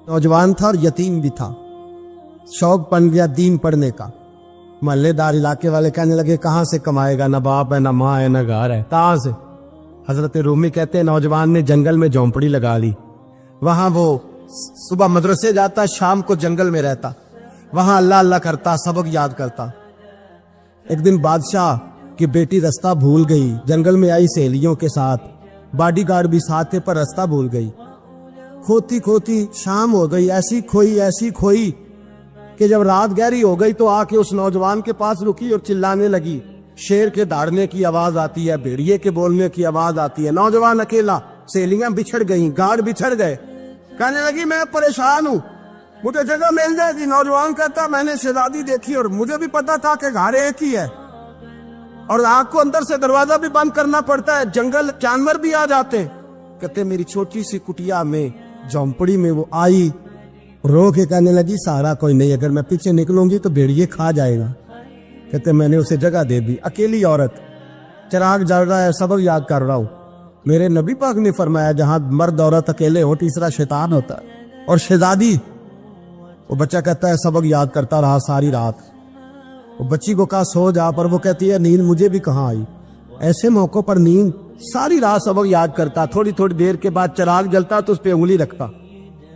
नौजवान था और यतीम भी था। शौक बन गया दीन पढ़ने का। मोहल्लेदार इलाके वाले कहने लगे कहाँ से कमाएगा, ना बाप है, ना माँ है, ना घर है, कहाँ से। हजरत रूमी कहते हैं नौजवान ने जंगल में झोंपड़ी लगा ली। वहां वो सुबह मदरसे जाता, शाम को जंगल में रहता, वहां अल्लाह अल्लाह करता, सबक याद करता। एक दिन बादशाह की बेटी रास्ता भूल गई, जंगल में आई सहेलियों के साथ, बॉडीगार्ड भी साथ थे, पर रास्ता भूल गई। खोती खोती शाम हो गई, ऐसी खोई कि जब रात गहरी हो गई तो आके उस नौजवान के पास रुकी और चिल्लाने लगी। शेर के दहाड़ने की आवाज आती है, भेड़िए के बोलने की आवाज आती है। नौजवान अकेला, सहेलियां बिछड़ गई, गार्ड बिछड़ गए। कहने लगी मैं परेशान हूँ, मुझे जगह मिल जाएगी। नौजवान कहता मैंने शहजादी देखी और मुझे भी पता था कि घर एक ही है और आग को अंदर से दरवाजा भी बंद करना पड़ता है, जंगल जानवर भी आ जाते। कहते मेरी छोटी सी कुटिया में, झोंपड़ी में वो आई, रो के कहने लगी सहारा कोई नहीं, अगर मैं पीछे निकलूंगी तो भेड़िए खा जाएगा। कहते मैंने उसे जगह दे दी। अकेली औरत, चिराग जल रहा है, सबक याद कर रहा हूं। मेरे नबी पाक ने फरमाया जहां मर्द औरत अकेले हो तीसरा शैतान होता है। और शहजादी, वो बच्चा कहता है सबक याद करता रहा सारी रात। वो बच्ची को कहा सो जा, पर वो कहती है नींद मुझे भी कहाँ आई। ऐसे मौकों पर नींद, सारी रात सबक याद करता। थोड़ी थोड़ी देर के बाद चिराग जलता तो उस पर उंगली रखता,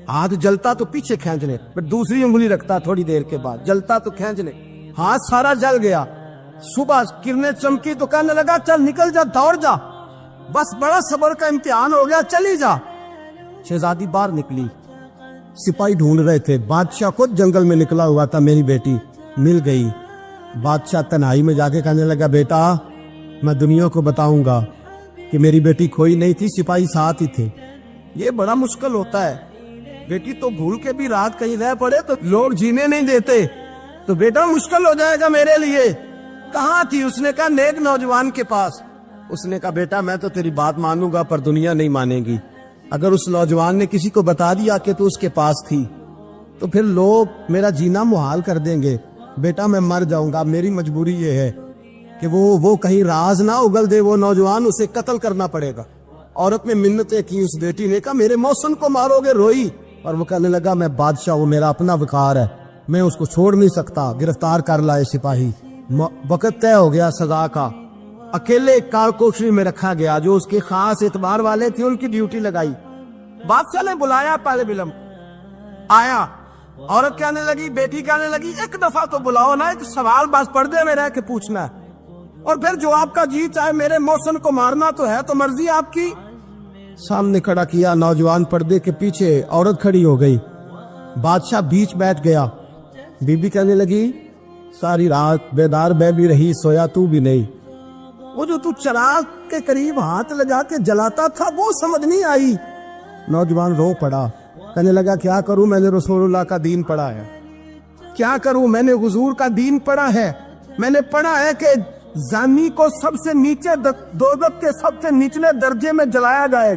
हाथ जलता तो पीछे खींचने, फिर दूसरी उंगली रखता, थोड़ी देर के बाद जलता तो खींचने, हाथ सारा जल गया। सुबह किरणें चमकी तो कहने लगा चल निकल जा, दौड़ जा, बस बड़ा सब्र का इम्तिहान हो गया, चली जा। शहजादी बाहर निकली, सिपाही ढूंढ रहे थे। बादशाह खुद जंगल में निकला हुआ था, मेरी बेटी मिल गई। बादशाह तन्हाई में जाके कहने लगा बेटा मैं दुनिया को बताऊंगा कि मेरी बेटी खोई नहीं थी, सिपाही साथ ही थे। ये बड़ा मुश्किल होता है, बेटी तो भूल के भी रात कहीं रह पड़े तो लोग जीने नहीं देते, तो बेटा मुश्किल हो जाएगा मेरे लिए। कहाँ थी? उसने कहा नेक नौजवान के पास। उसने कहा बेटा मैं तो तेरी बात मानूंगा पर दुनिया नहीं मानेगी। अगर उस नौजवान ने किसी को बता दिया कि तू उसके पास थी तो फिर लोग मेरा जीना मुहाल कर देंगे। बेटा मैं मर जाऊंगा, मेरी मजबूरी ये है कि वो कहीं राज ना उगल दे वो नौजवान, उसे कत्ल करना पड़ेगा। औरत ने मिन्नतें की, उस बेटी ने कहा मेरे मौसम को मारोगे, रोई। और वो कहने लगा मैं बादशाह हूँ, मेरा अपना विकार है, मैं उसको छोड़ नहीं सकता। गिरफ्तार कर लाए सिपाही। वक्त तय हो गया सजा का। अकेले कारकोशरी में रखा गया, जो उसके खास एतबार वाले थे उनकी ड्यूटी लगाई। बादशाह ने बुलाया, पहले बिलम आया। औरत कहने लगी, बेटी कहने लगी एक दफा तो बुलाओ ना, एक सवाल बस पर्दे में रह के पूछना है और फिर जो आपका जी चाहे, मेरे मौसम को मारना तो है, तो मर्जी आपकी। सामने खड़ा किया, नौजवान पर्दे के पीछे, औरत खड़ी हो गई। बादशाह बीच बैठ गया। बीबी कहने लगी सारी रात बेदार मैं भी रही, सोया तू भी नहीं। वो जो तू चिराग के करीब हाथ लगा के जलाता था वो समझ नहीं आई। नौजवान रो पड़ा, कहने लगा क्या करूं, मैंने रसूलुल्लाह का दीन पढ़ा है, क्या करूं, मैंने हुजूर का दीन पढ़ा है। मैंने पढ़ा है कि जानी को सबसे नीचे दोज़ख के सबसे निचले दर्जे में जलाया जाए,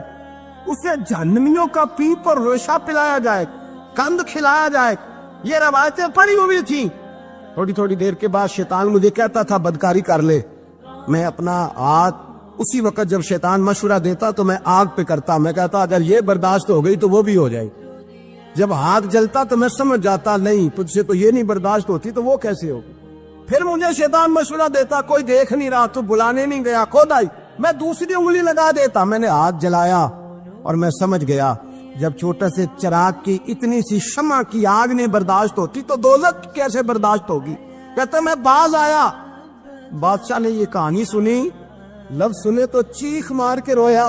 उसे जहन्नमियों का पीप और रेशा पिलाया जाए, कंद खिलाया जाए। ये रवायतें पड़ी हुई थी। थोड़ी थोड़ी देर के बाद शैतान मुझे कहता था बदकारी कर ले। मैं अपना हाथ उसी वक्त जब शैतान मशवरा देता तो मैं आग पे करता। मैं कहता अगर ये बर्दाश्त हो गई तो वो भी हो जाएगी। जब हाथ जलता तो मैं समझ जाता नहीं तुझसे तो ये नहीं बर्दाश्त होती तो वो कैसे होगी। फिर मुझे शैतान मशवरा देता कोई देख नहीं रहा, तू बुलाने नहीं गया, खुद आई। मैं दूसरी उंगली लगा देता। मैंने हाथ जलाया और मैं समझ गया जब छोटे से चिराग की इतनी सी शमा की आग नहीं बर्दाश्त होती तो दोज़ख कैसे बर्दाश्त होगी। कहते मैं बाज आया। बादशाह ने ये कहानी सुनी, लफ्ज सुने तो चीख मार के रोया।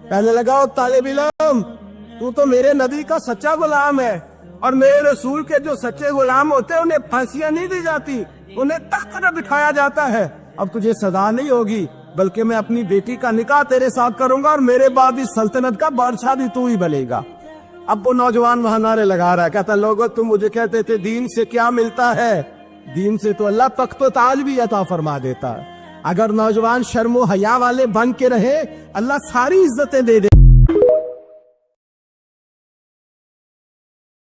कहने लगा तालिब इल्म तू तो मेरे नबी का सच्चा गुलाम है और मेरे रसूल के जो सच्चे गुलाम होते हैं उन्हें फांसियां नहीं दी जाती, उन्हें तख्त पर बिठाया जाता है। अब तुझे सजा नहीं होगी बल्कि मैं अपनी बेटी का निकाह तेरे साथ करूंगा और मेरे बाद इस सल्तनत का बादशाह भी तू ही बनेगा। अब वो नौजवान वहां नारे लगा रहा है, कहता लोगों तुम मुझे कहते थे दीन से क्या मिलता है, दीन से तो अल्लाह तख्त व ताज भी अता फरमा देता है। अगर नौजवान शर्मो हया वाले बन के रहे अल्लाह सारी इज्जतें दे दे।